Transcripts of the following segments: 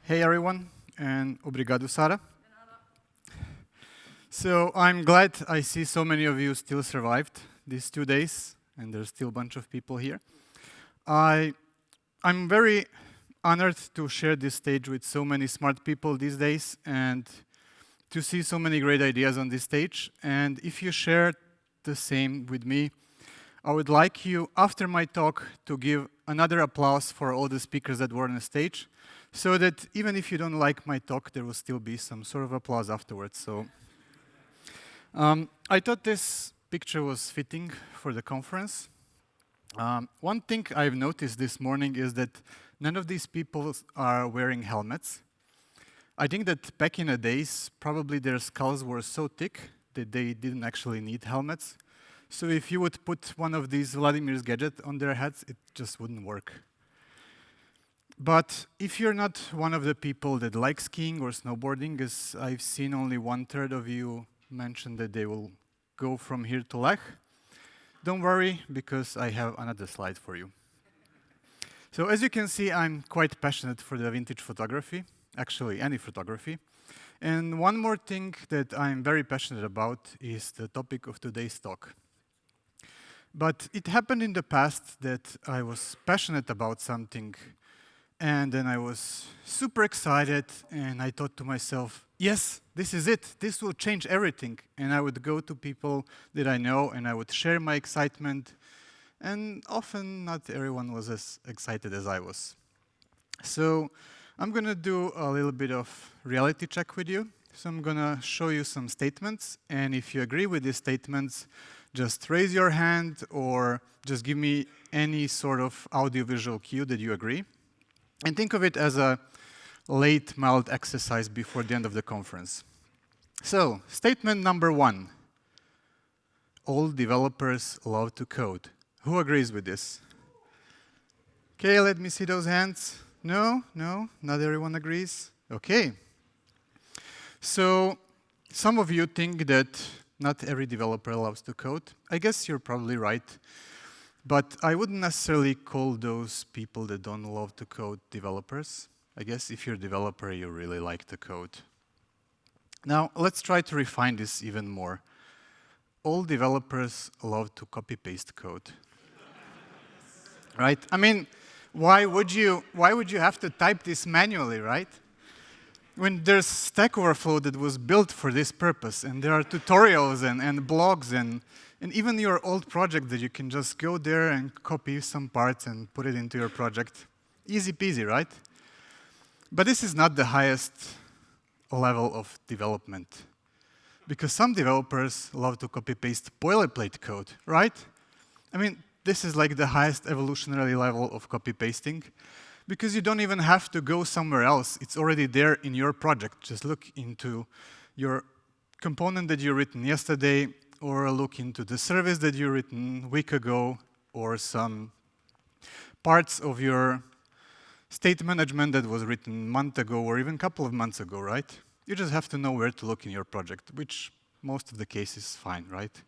Hey everyone, and obrigado, Sara. So I'm glad I see so many of you still survived these 2 days, and there's still a bunch of people here. I'm very honored to share this stage with so many smart people these days, and to see so many great ideas on this stage. And if you share the same with me, I would like you, after my talk, to give another applause for all the speakers that were on the stage, so that even if you don't like my talk, there will still be some sort of applause afterwards. So I thought this picture was fitting for the conference. One thing I've noticed this morning is that none of these people are wearing helmets. I think that back in the days, probably their skulls were so thick that they didn't actually need helmets. So if you would put one of these Vladimir's gadgets on their heads, it just wouldn't work. But if you're not one of the people that like skiing or snowboarding, as I've seen only 1/3 of you mention that they will go from here to Lech, don't worry, because I have another slide for you. So as you can see, I'm quite passionate for the vintage photography, actually any photography. And one more thing that I'm very passionate about is the topic of today's talk. But it happened in the past that I was passionate about something, and then I was super excited, and I thought to myself, yes, this is it. This will change everything. And I would go to people that I know, and I would share my excitement. And often, not everyone was as excited as I was. So I'm going to do a little bit of reality check with you. So I'm going to show you some statements. And if you agree with these statements, just raise your hand or just give me any sort of audiovisual cue that you agree. And think of it as a late, mild exercise before the end of the conference. So, statement number 1. All developers love to code. Who agrees with this? Okay, let me see those hands. No, not everyone agrees. Okay. So, some of you think that not every developer loves to code. I guess you're probably right. But I wouldn't necessarily call those people that don't love to code developers. I guess if you're a developer, you really like to code. Now, let's try to refine this even more. All developers love to copy-paste code. Right? I mean, why would you have to type this manually, right? When there's Stack Overflow that was built for this purpose, and there are tutorials and blogs and even your old project that you can just go there and copy some parts and put it into your project. Easy peasy, right? But this is not the highest level of development. Because some developers love to copy-paste boilerplate code, right? I mean, this is like the highest evolutionary level of copy-pasting. Because you don't even have to go somewhere else. It's already there in your project. Just look into your component that you written yesterday, or look into the service that you written a week ago, or some parts of your state management that was written a month ago, or even a couple of months ago, right? You just have to know where to look in your project, which most of the case is fine, right?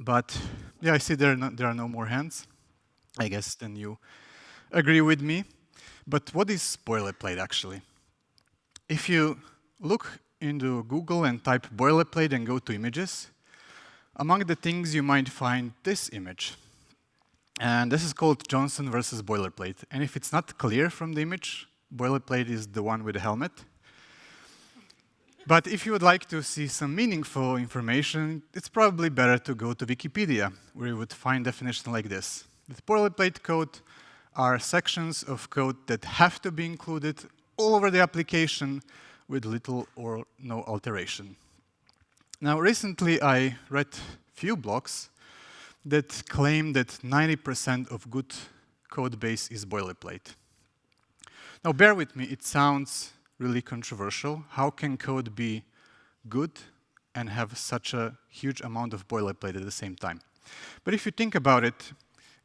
But yeah, I see there are no more hands. I guess then you agree with me. But what is boilerplate actually? If you look into Google and type boilerplate and go to images, among the things you might find this image. And this is called Johnson versus boilerplate. And if it's not clear from the image, boilerplate is the one with the helmet. But if you would like to see some meaningful information, it's probably better to go to Wikipedia, where you would find definition like this. With boilerplate code are sections of code that have to be included all over the application with little or no alteration. Now, recently I read few blogs that claim that 90% of good code base is boilerplate. Now, bear with me, it sounds really controversial. How can code be good and have such a huge amount of boilerplate at the same time? But if you think about it,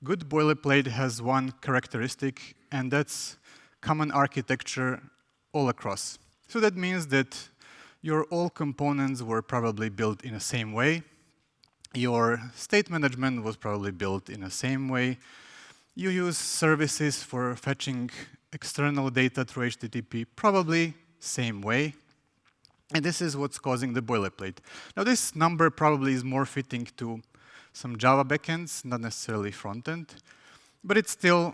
good boilerplate has one characteristic, and that's common architecture all across. So that means that your all components were probably built in the same way. Your state management was probably built in the same way. You use services for fetching external data through HTTP, probably same way. And this is what's causing the boilerplate. Now, this number probably is more fitting to some Java backends, not necessarily frontend, but it's still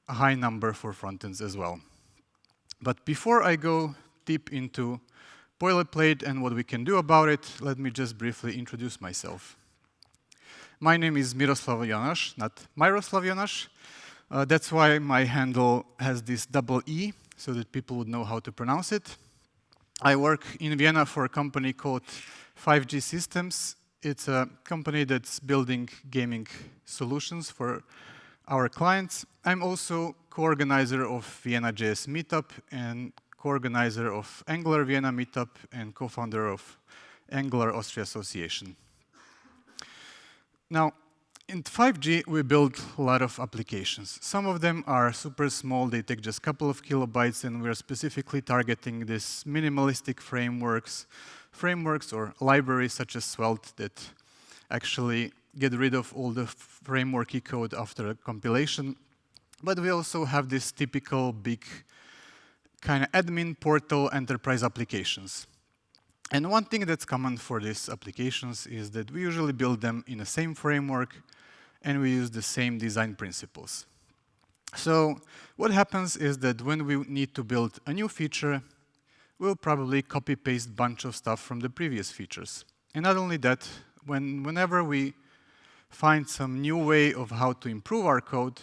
a high number for frontends as well. But before I go deep into boilerplate and what we can do about it, let me just briefly introduce myself. My name is Miroslav Jonaš, not Miroslav Jonaš. That's why my handle has this double E, so that people would know how to pronounce it. I work in Vienna for a company called 5G Systems. It's a company that's building gaming solutions for our clients. I'm also co-organizer of Vienna JS Meetup and co-organizer of Angular Vienna Meetup and co-founder of Angular Austria Association. Now, in 5G, we build a lot of applications. Some of them are super small. They take just a couple of kilobytes, and we're specifically targeting this minimalistic frameworks or libraries such as Svelte that actually get rid of all the frameworky code after a compilation. But we also have this typical big kind of admin portal enterprise applications. And one thing that's common for these applications is that we usually build them in the same framework, and we use the same design principles. So what happens is that when we need to build a new feature, we'll probably copy-paste a bunch of stuff from the previous features. And not only that, whenever we find some new way of how to improve our code,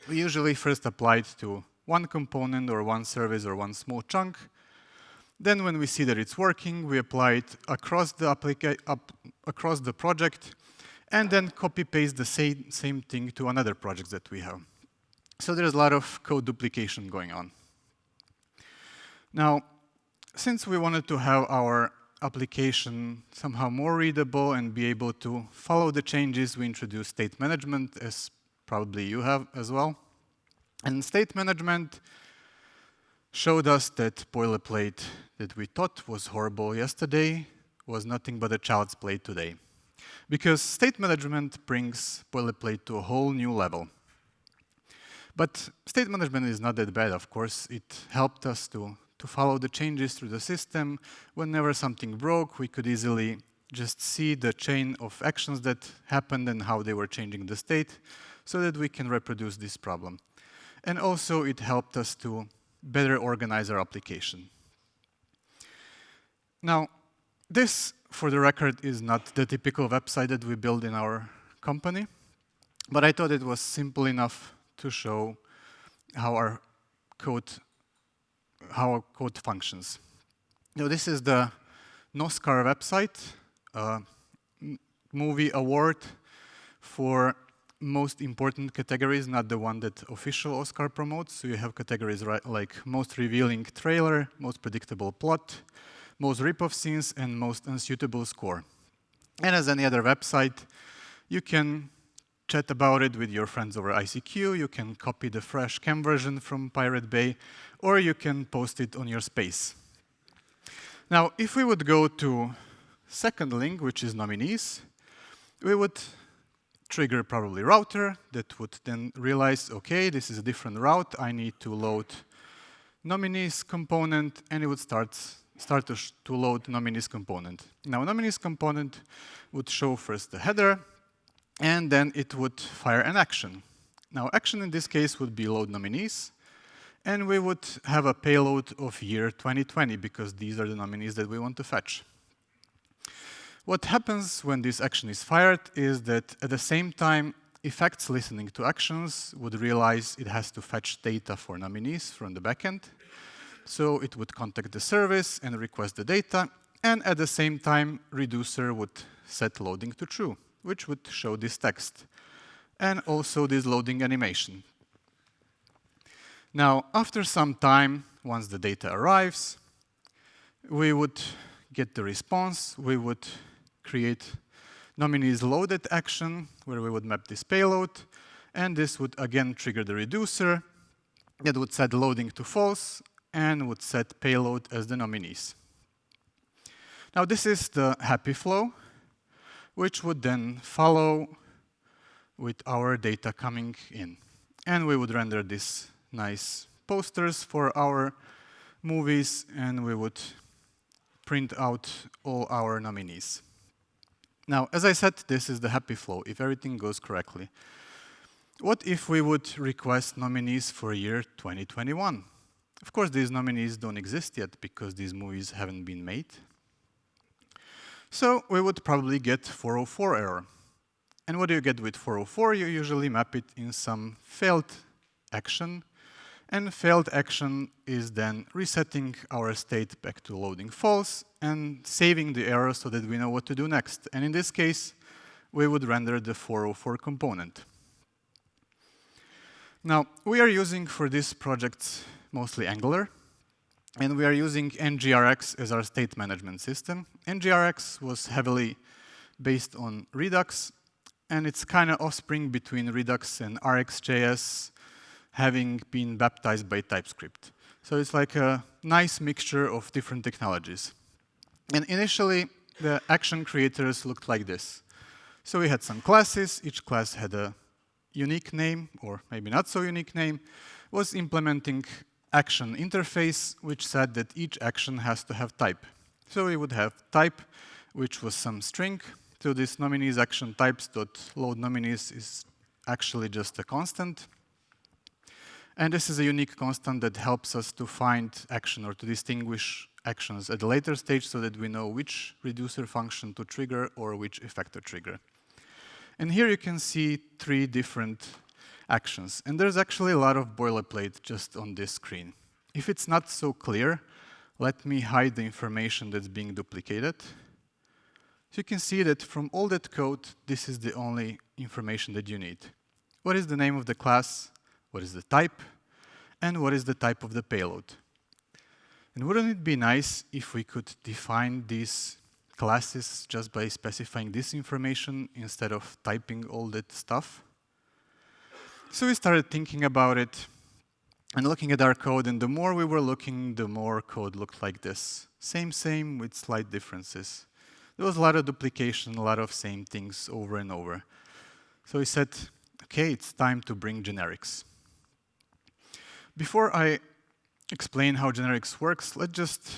we usually first apply it to one component or one service or one small chunk. Then when we see that it's working, we apply it across the project, and then copy-paste the same thing to another project that we have. So there's a lot of code duplication going on. Now, since we wanted to have our application somehow more readable and be able to follow the changes, we introduced state management, as probably you have as well. And state management showed us that boilerplate that we thought was horrible yesterday was nothing but a child's play today. Because state management brings boilerplate to a whole new level. But state management is not that bad, of course. It helped us to follow the changes through the system. Whenever something broke, we could easily just see the chain of actions that happened and how they were changing the state so that we can reproduce this problem. And also, it helped us to better organize our application. Now, this, for the record, is not the typical website that we build in our company, but I thought it was simple enough to show how our code functions. Now, this is the NOSCAR website, movie award for most important categories, not the one that official Oscar promotes. So you have categories like most revealing trailer, most predictable plot, most rip-off scenes, and most unsuitable score. And as any other website, you can chat about it with your friends over ICQ, you can copy the fresh cam version from Pirate Bay, or you can post it on your space. Now, if we would go to second link, which is nominees, we would trigger probably router that would then realize, okay, this is a different route, I need to load nominees component, and it would start to load nominees component. Now, nominees component would show first the header, and then it would fire an action. Now, action in this case would be load nominees, and we would have a payload of year 2020, because these are the nominees that we want to fetch. What happens when this action is fired is that at the same time, effects listening to actions would realize it has to fetch data for nominees from the backend. So it would contact the service and request the data, and at the same time, reducer would set loading to true, which would show this text, and also this loading animation. Now, after some time, once the data arrives, we would get the response. We would create nominees loaded action, where we would map this payload, and this would again trigger the reducer that would set loading to false and would set payload as the nominees. Now, this is the happy flow, which would then follow with our data coming in. And we would render this nice posters for our movies, and we would print out all our nominees. Now, as I said, this is the happy flow, if everything goes correctly. What if we would request nominees for year 2021? Of course, these nominees don't exist yet because these movies haven't been made. So we would probably get 404 error. And what do you get with 404? You usually map it in some failed action. And failed action is then resetting our state back to loading false and saving the error so that we know what to do next. And in this case, we would render the 404 component. Now, we are using for this project mostly Angular, and we are using NGRX as our state management system. NGRX was heavily based on Redux, and it's kind of offspring between Redux and RxJS, having been baptized by TypeScript. So it's like a nice mixture of different technologies. And initially, the action creators looked like this. So we had some classes. Each class had a unique name, or maybe not so unique name, was implementing action interface, which said that each action has to have type. So we would have type, which was some string. So this nominees action types.load nominees is actually just a constant. And this is a unique constant that helps us to find action or to distinguish actions at a later stage so that we know which reducer function to trigger or which effector trigger. And here you can see 3 different actions. And there's actually a lot of boilerplate just on this screen. If it's not so clear, let me hide the information that's being duplicated. So you can see that from all that code, this is the only information that you need. What is the name of the class? What is the type? And what is the type of the payload? And wouldn't it be nice if we could define these classes just by specifying this information instead of typing all that stuff? So we started thinking about it and looking at our code, and the more we were looking, the more code looked like this. Same with slight differences. There was a lot of duplication, a lot of same things over and over. So we said, okay, it's time to bring generics. Before I explain how generics works, let's just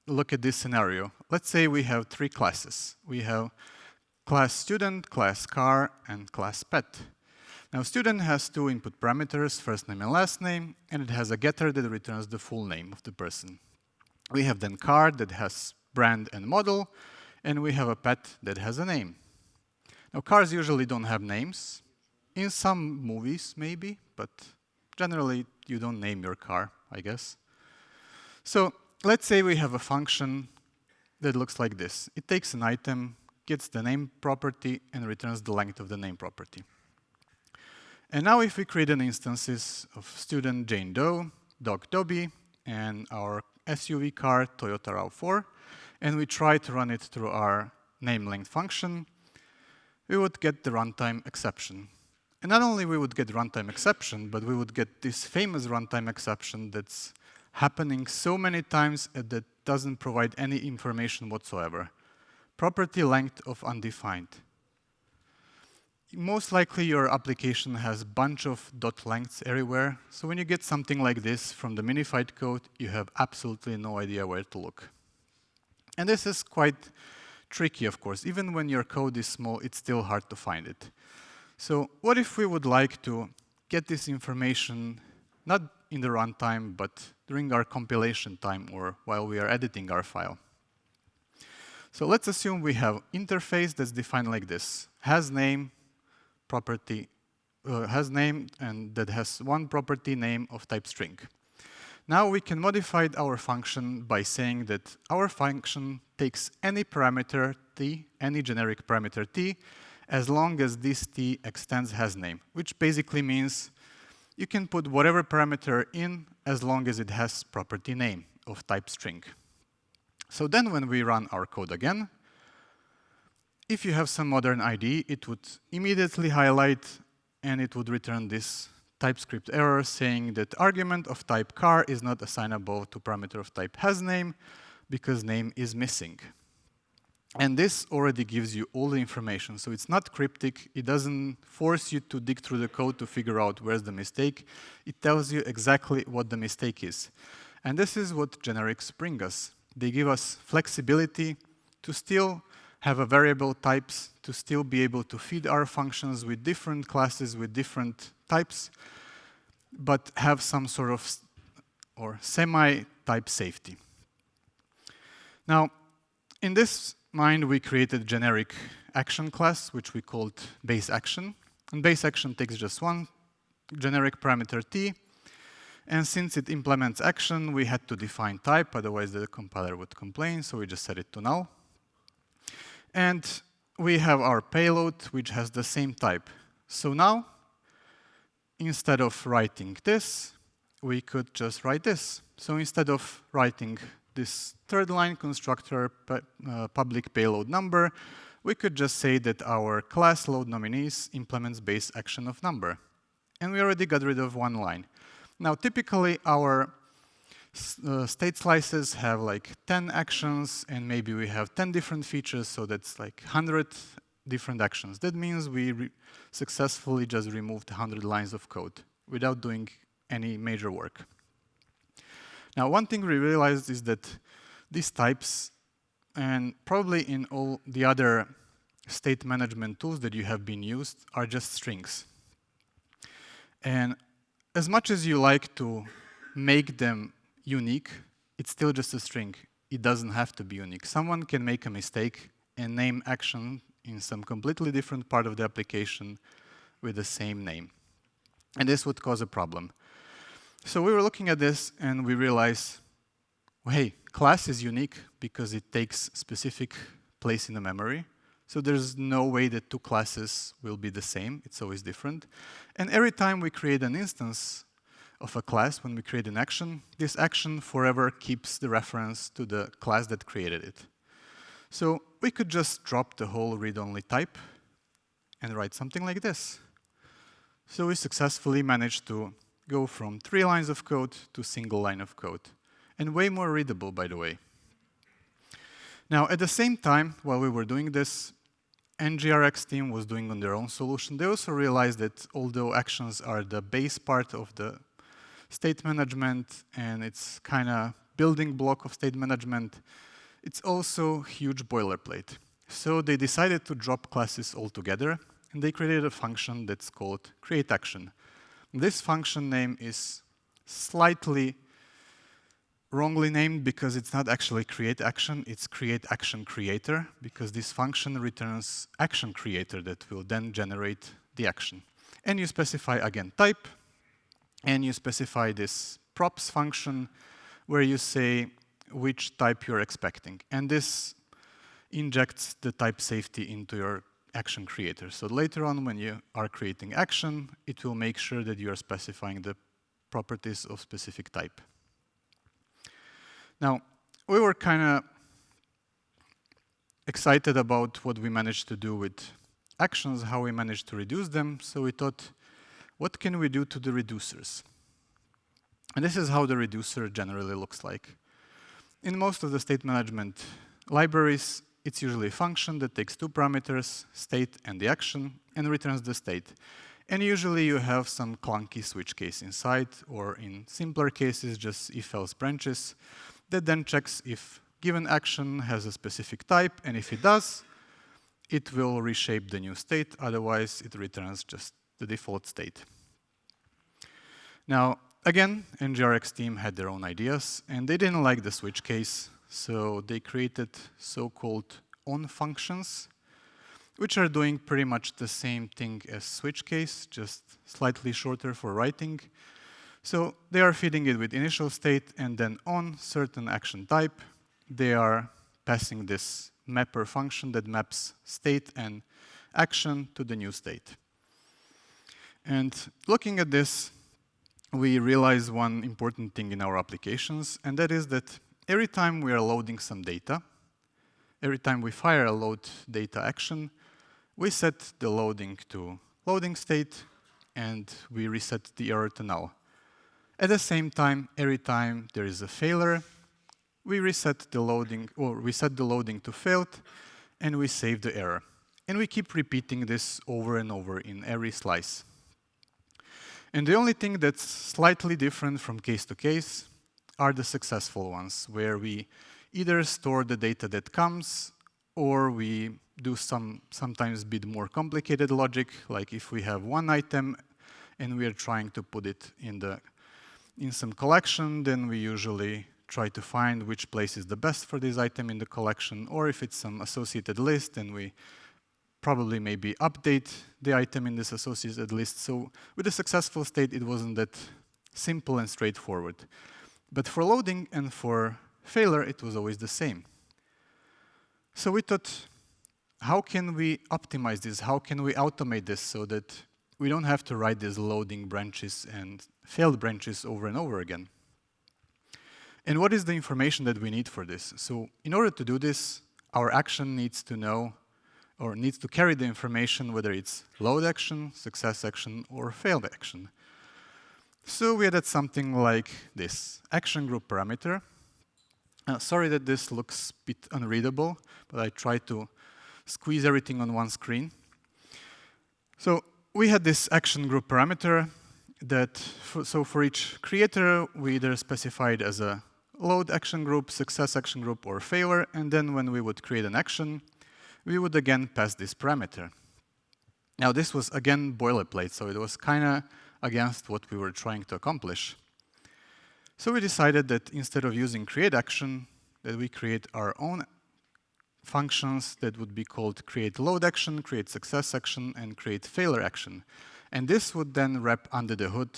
look at this scenario. Let's say we have 3 classes. We have class student, class car, and class pet. Now, student has 2 input parameters, first name and last name, and it has a getter that returns the full name of the person. We have then car that has brand and model, and we have a pet that has a name. Now, cars usually don't have names. In some movies, maybe, but generally, you don't name your car, I guess. So let's say we have a function that looks like this. It takes an item, gets the name property, and returns the length of the name property. And now if we create an instances of student Jane Doe, dog Dobby, and our SUV car Toyota RAV4, and we try to run it through our name length function, we would get the runtime exception. And not only we would get runtime exception, but we would get this famous runtime exception that's happening so many times that doesn't provide any information whatsoever. Property length of undefined. Most likely your application has a bunch of dot lengths everywhere, so when you get something like this from the minified code, you have absolutely no idea where to look. And this is quite tricky, of course. Even when your code is small, it's still hard to find it. So what if we would like to get this information not in the runtime, but during our compilation time or while we are editing our file? So let's assume we have interface that's defined like this. Has name, property, has name, and that has one property name of type string. Now we can modify our function by saying that our function takes any parameter t, any generic parameter t, as long as this t extends hasName, which basically means you can put whatever parameter in as long as it has property name of type string. So then when we run our code again, if you have some modern IDE, it would immediately highlight and it would return this TypeScript error saying that argument of type car is not assignable to parameter of type hasName because name is missing. And this already gives you all the information. So it's not cryptic. It doesn't force you to dig through the code to figure out where's the mistake. It tells you exactly what the mistake is. And this is what generics bring us. They give us flexibility to still have a variable types, to still be able to feed our functions with different classes, with different types, but have some sort of or semi-type safety. Now, in this mind, we created generic action class, which we called base action. And base action takes just one generic parameter t. And since it implements action, we had to define type, otherwise the compiler would complain, so we just set it to null. And we have our payload, which has the same type. So now, instead of writing this, we could just write this. So instead of writing this third line constructor public payload number, we could just say that our class load nominees implements base action of number. And we already got rid of one line. Now, typically, our state slices have like 10 actions, and maybe we have 10 different features, so that's like 100 different actions. That means we successfully just removed 100 lines of code without doing any major work. Now, one thing we realized is that these types, and probably in all the other state management tools that you have been used, are just strings. And as much as you like to make them unique, it's still just a string. It doesn't have to be unique. Someone can make a mistake and name action in some completely different part of the application with the same name. And this would cause a problem. So we were looking at this and we realized, well, hey, class is unique because it takes specific place in the memory. So there's no way that two classes will be the same. It's always different. And every time we create an instance of a class, when we create an action, this action forever keeps the reference to the class that created it. So we could just drop the whole read-only type and write something like this. So we successfully managed to go from 3 lines of code to a single line of code. And way more readable, by the way. Now, at the same time, while we were doing this, NGRX team was doing on their own solution. They also realized that although actions are the base part of the state management, and it's kind of building block of state management, it's also huge boilerplate. So they decided to drop classes altogether, and they created a function that's called createAction. This function name is slightly wrongly named because it's not actually createAction, it's createActionCreator, because this function returns action creator that will then generate the action. And you specify, again, type, and you specify this props function where you say which type you're expecting. And this injects the type safety into your action creator. So later on, when you are creating action, it will make sure that you are specifying the properties of specific type. Now, we were kind of excited about what we managed to do with actions, how we managed to reduce them. So we thought, what can we do to the reducers? And this is how the reducer generally looks like. In most of the state management libraries, it's usually a function that takes 2 parameters, state and the action, and returns the state. And usually you have some clunky switch case inside, or in simpler cases, just if-else branches, that then checks if given action has a specific type, and if it does, it will reshape the new state. Otherwise, it returns just the default state. Now, again, NGRX team had their own ideas, and they didn't like the switch case, so they created so-called on functions, which are doing pretty much the same thing as switch case, just slightly shorter for writing. So they are feeding it with initial state, and then on certain action type, they are passing this mapper function that maps state and action to the new state. And looking at this, we realize one important thing in our applications, and that is that every time we are loading some data, every time we fire a load data action, we set the loading to loading state, and we reset the error to null. At the same time, every time there is a failure, we reset the loading, or we set the loading to failed, and we save the error. And we keep repeating this over and over in every slice. And the only thing that's slightly different from case to case are the successful ones, where we either store the data that comes, or we do sometimes a bit more complicated logic, like if we have one item and we are trying to put it in some collection, then we usually try to find which place is the best for this item in the collection, or if it's some associated list, then we probably maybe update the item in this associated list. So with a successful state, it wasn't that simple and straightforward. But for loading and for failure, it was always the same. So we thought, how can we optimize this? How can we automate this so that we don't have to write these loading branches and failed branches over and over again? And what is the information that we need for this? So in order to do this, our action needs to know, or needs to carry the information, whether it's load action, success action, or failed action. So we added something like this, action group parameter. Sorry that this looks a bit unreadable, but I tried to squeeze everything on one screen. So we had this action group parameter that, so for each creator, we either specified as a load action group, success action group, or failure, and then when we would create an action, we would again pass this parameter. Now this was again boilerplate, so it was kind of against what we were trying to accomplish. So we decided that instead of using create action, that we create our own functions that would be called create load action, create success action, and create failure action. And this would then wrap under the hood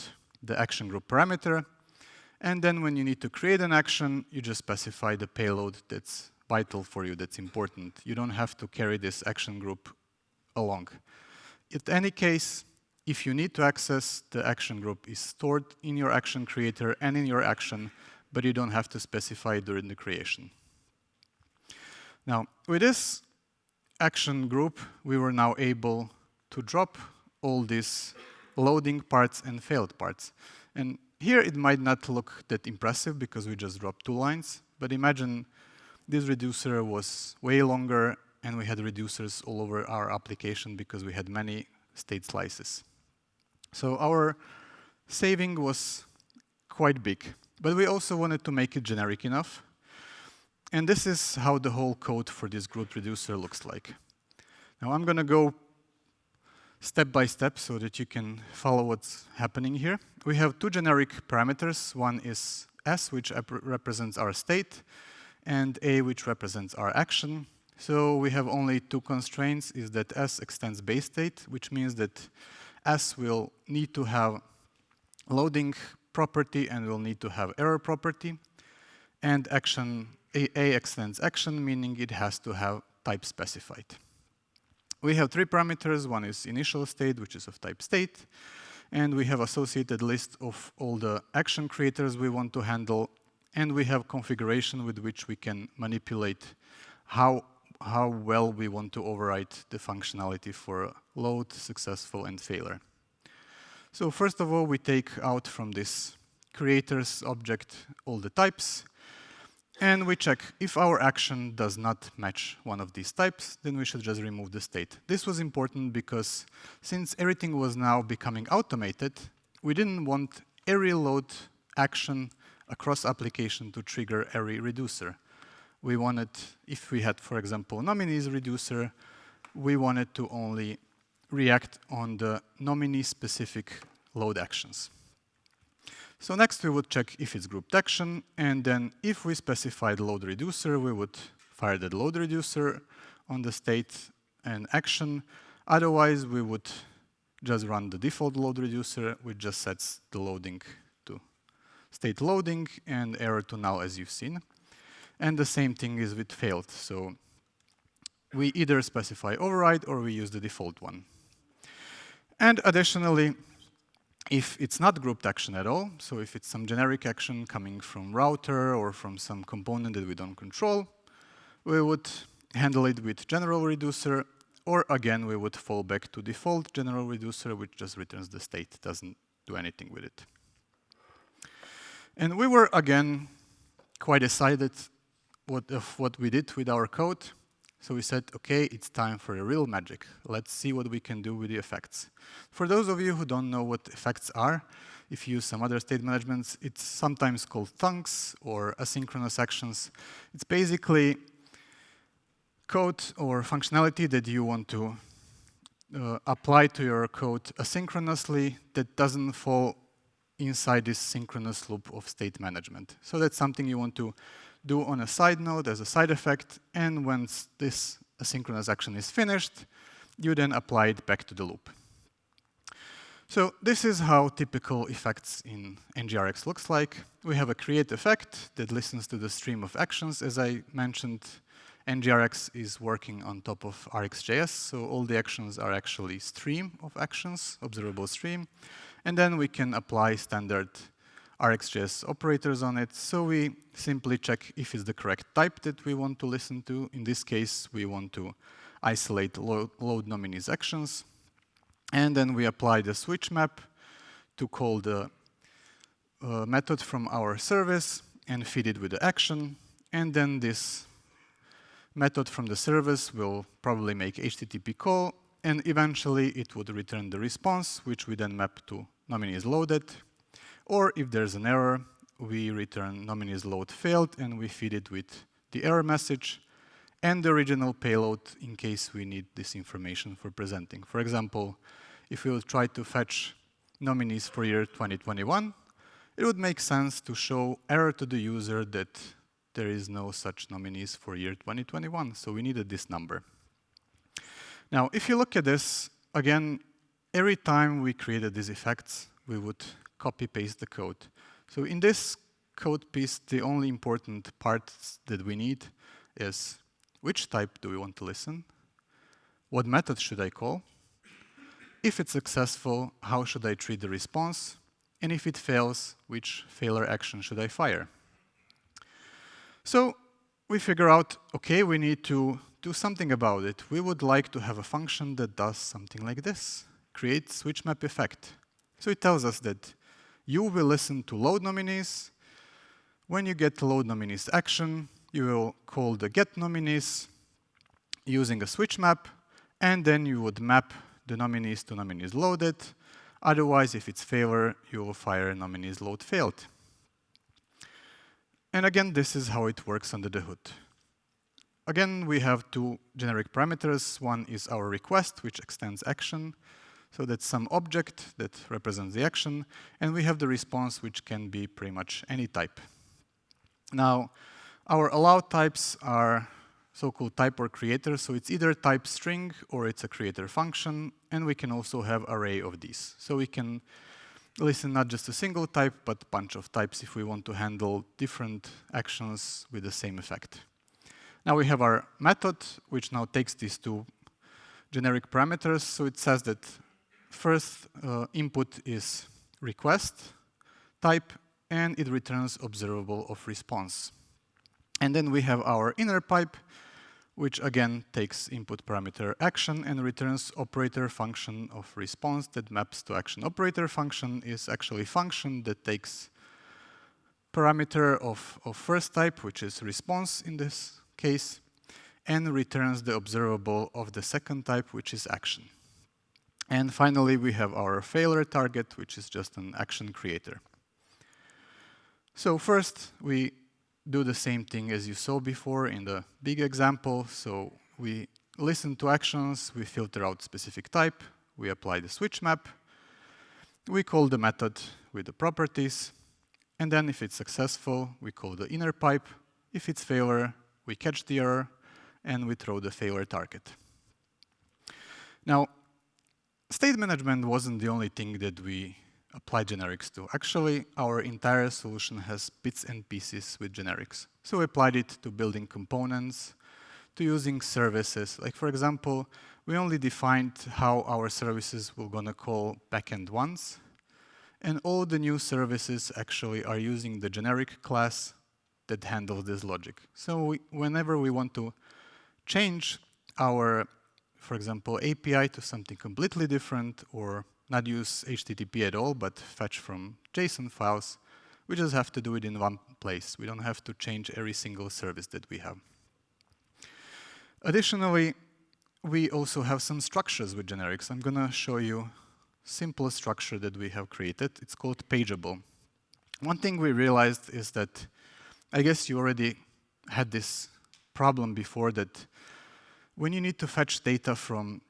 the action group parameter. And then when you need to create an action, you just specify the payload that's vital for you, that's important. You don't have to carry this action group along. In any case, if you need to access, the action group is stored in your action creator and in your action, but you don't have to specify it during the creation. Now, with this action group, we were now able to drop all these loading parts and failed parts. And here it might not look that impressive because we just dropped 2 lines, but imagine this reducer was way longer and we had reducers all over our application because we had many state slices. So our saving was quite big, but we also wanted to make it generic enough. And this is how the whole code for this group reducer looks like. Now I'm going to go step by step so that you can follow what's happening here. We have 2 generic parameters. One is S, which represents our state, and A, which represents our action. So we have only 2 constraints, is that S extends base state, which means that S will need to have loading property and will need to have error property. And action A extends action, meaning it has to have type specified. We have 3 parameters. One is initial state, which is of type state. And we have associated list of all the action creators we want to handle. And we have configuration with which we can manipulate how well we want to override the functionality for load, successful, and failure. So first of all, we take out from this creators object all the types. And we check if our action does not match one of these types, then we should just remove the state. This was important because since everything was now becoming automated, we didn't want every load action across application to trigger every reducer. We wanted, if we had, for example, nominees reducer, we wanted to only react on the nominee-specific load actions. So next we would check if it's grouped action, and then if we specified load reducer, we would fire that load reducer on the state and action. Otherwise, we would just run the default load reducer, which just sets the loading to state loading and error to null, as you've seen. And the same thing is with failed. So we either specify override or we use the default one. And additionally, if it's not grouped action at all, so if it's some generic action coming from router or from some component that we don't control, we would handle it with general reducer, or again, we would fall back to default general reducer, which just returns the state, doesn't do anything with it. And we were, again, quite excited of what we did with our code. So we said, okay, it's time for the real magic. Let's see what we can do with the effects. For those of you who don't know what effects are, if you use some other state managements, it's sometimes called thunks or asynchronous actions. It's basically code or functionality that you want to apply to your code asynchronously that doesn't fall inside this synchronous loop of state management. So that's something you want to do on a side node as a side effect, and once this asynchronous action is finished, you then apply it back to the loop. So this is how typical effects in NGRX looks like. We have a create effect that listens to the stream of actions. As I mentioned, NGRX is working on top of RxJS, so all the actions are actually stream of actions, observable stream. And then we can apply standard RxJS operators on it. So we simply check if it's the correct type that we want to listen to. In this case, we want to isolate load nominees actions. And then we apply the switch map to call the method from our service and feed it with the action. And then this method from the service will probably make HTTP call, and eventually it would return the response, which we then map to nominees loaded. Or if there's an error, we return nominees load failed, and we feed it with the error message and the original payload in case we need this information for presenting. For example, if we will try to fetch nominees for year 2021, it would make sense to show error to the user that there is no such nominees for year 2021, so we needed this number. Now, if you look at this, again, every time we created these effects, we would copy-paste the code. So in this code piece, the only important parts that we need is which type do we want to listen? What method should I call? If it's successful, how should I treat the response? And if it fails, which failure action should I fire? So we figure out, okay, we need to do something about it. We would like to have a function that does something like this, create switch map effect. So it tells us that you will listen to load nominees. When you get load nominees action, you will call the get nominees using a switch map, and then you would map the nominees to nominees loaded. Otherwise, if it's failure, you will fire nominees load failed. And again, this is how it works under the hood. Again, we have two generic parameters. One is our request, which extends action. So that's some object that represents the action. And we have the response, which can be pretty much any type. Now, our allowed types are so-called type or creator. So it's either type string or it's a creator function. And we can also have array of these. So we can listen not just a single type, but a bunch of types if we want to handle different actions with the same effect. Now we have our method, which now takes these two generic parameters. So it says that first input is request type, and it returns observable of response. And then we have our inner pipe, which again takes input parameter action and returns operator function of response that maps to action. Operator function is actually a function that takes parameter of first type, which is response in this case, and returns the observable of the second type, which is action. And finally, we have our failure target, which is just an action creator. So first, we do the same thing as you saw before in the big example. So we listen to actions, we filter out specific type, we apply the switch map, we call the method with the properties, and then if it's successful, we call the inner pipe. If it's failure, we catch the error, and we throw the failure target. Now, state management wasn't the only thing that we applied generics to. Actually, our entire solution has bits and pieces with generics. So we applied it to building components, to using services. Like, for example, we only defined how our services were going to call backend once, and all the new services actually are using the generic class that handles this logic. So whenever we want to change our, for example, API to something completely different, or not use HTTP at all, but fetch from JSON files, we just have to do it in one place. We don't have to change every single service that we have. Additionally, we also have some structures with generics. I'm going to show you simplest structure that we have created. It's called pageable. One thing we realized is that, I guess you already had this problem before, that when you need to fetch data from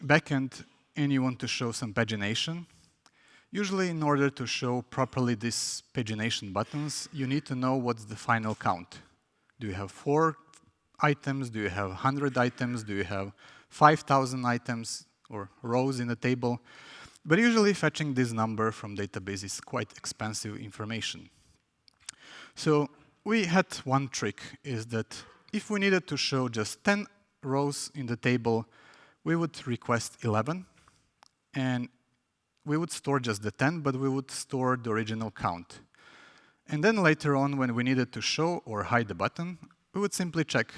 backend and you want to show some pagination, usually in order to show properly these pagination buttons, you need to know what's the final count. Do you have 4 items? Do you have 100 items? Do you have 5,000 items or rows in a table? But usually fetching this number from database is quite expensive information. So we had one trick, is that if we needed to show just 10 rows in the table, we would request 11, and we would store just the 10, but we would store the original count. And then later on, when we needed to show or hide the button, we would simply check,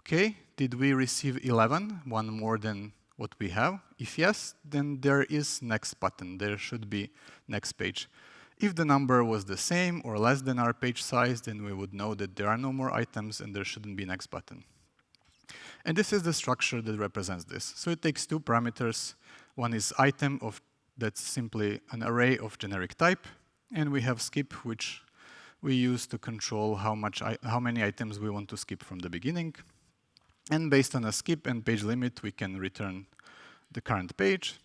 okay, did we receive 11, one more than what we have? If yes, then there is next button. There should be next page. If the number was the same or less than our page size, then we would know that there are no more items and there shouldn't be next button. And this is the structure that represents this. So it takes 2 parameters. One is item that's simply an array of generic type, and we have skip, which we use to control how many items we want to skip from the beginning. And based on a skip and page limit, we can return the current page,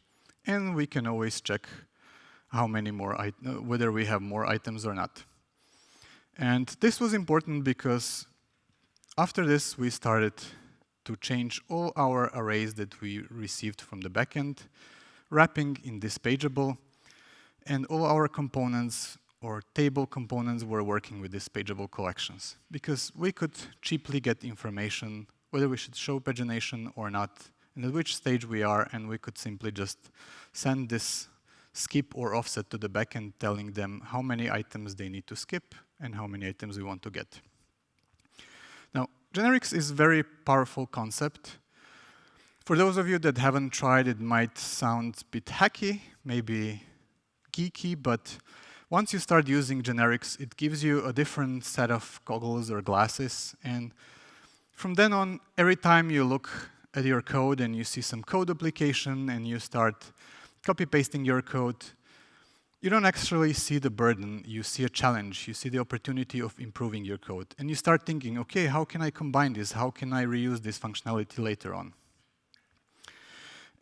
and we can always check how many more whether we have more items or not. And this was important because after this, we started to change all our arrays that we received from the backend, wrapping in this pageable, and all our components or table components were working with these pageable collections, because we could cheaply get information whether we should show pagination or not, and at which stage we are, and we could simply just send this skip or offset to the backend, telling them how many items they need to skip and how many items we want to get. Now, generics is a very powerful concept. For those of you that haven't tried, it might sound a bit hacky, maybe geeky, but once you start using generics, it gives you a different set of goggles or glasses, and from then on, every time you look at your code and you see some code duplication and you start copy-pasting your code, you don't actually see the burden, you see a challenge, you see the opportunity of improving your code. And you start thinking, okay, how can I combine this? How can I reuse this functionality later on?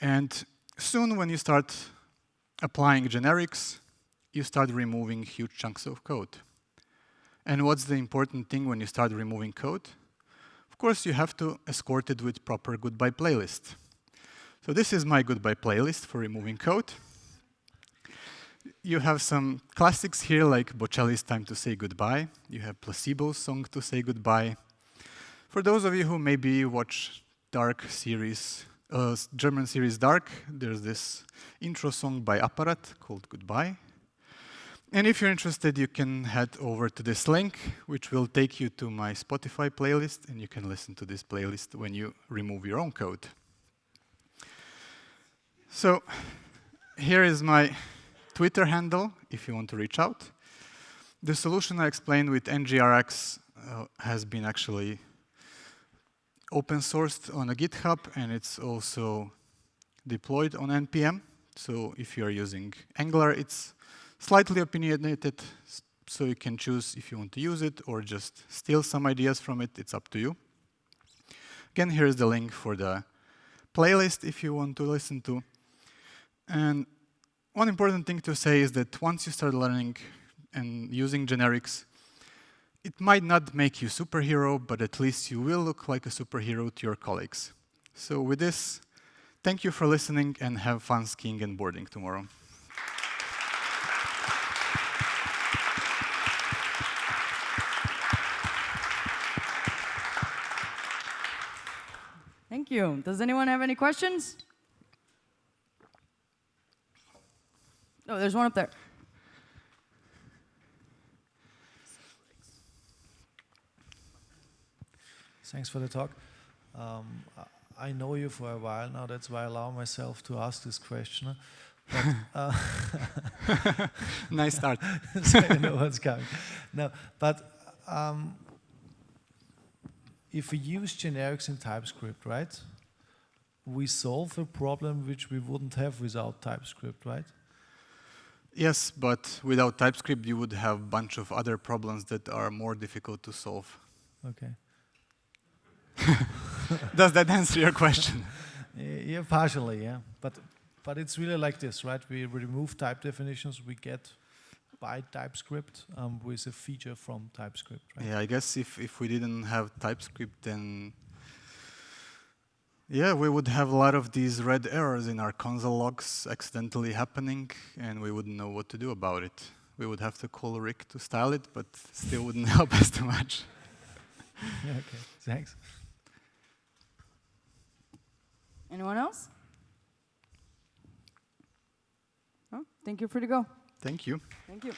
And soon when you start applying generics, you start removing huge chunks of code. And what's the important thing when you start removing code? Of course, you have to escort it with proper goodbye playlist. So this is my goodbye playlist for removing code. You have some classics here, like Bocelli's Time to Say Goodbye. You have Placebo's Song to Say Goodbye. For those of you who maybe watch Dark series, German series Dark, there's this intro song by Apparat called Goodbye. And if you're interested, you can head over to this link, which will take you to my Spotify playlist, and you can listen to this playlist when you remove your own code. So here is my Twitter handle, if you want to reach out. The solution I explained with NGRX has been actually open sourced on a GitHub, and it's also deployed on NPM. So if you're using Angular, it's slightly opinionated, so you can choose if you want to use it or just steal some ideas from it. It's up to you. Again, here is the link for the playlist if you want to listen to. And one important thing to say is that once you start learning and using generics, it might not make you superhero, but at least you will look like a superhero to your colleagues. So with this, thank you for listening and have fun skiing and boarding tomorrow. Thank you. Does anyone have any questions? Oh, there's one up there. Thanks for the talk. I know you for a while now, that's why I allow myself to ask this question. But, nice start. So I know what's coming. No, but if we use generics in TypeScript, right? We solve a problem which we wouldn't have without TypeScript, right? Yes, but without TypeScript, you would have a bunch of other problems that are more difficult to solve. Okay. Does that answer your question? Yeah, partially, yeah. But it's really like this, right? We remove type definitions, we get by TypeScript with a feature from TypeScript, right? Yeah, I guess if we didn't have TypeScript, then yeah, we would have a lot of these red errors in our console logs accidentally happening, and we wouldn't know what to do about it. We would have to call Rick to style it, but still wouldn't help us too much. Yeah, okay, thanks. Anyone else? No? Think you're free to go. Thank you. Thank you.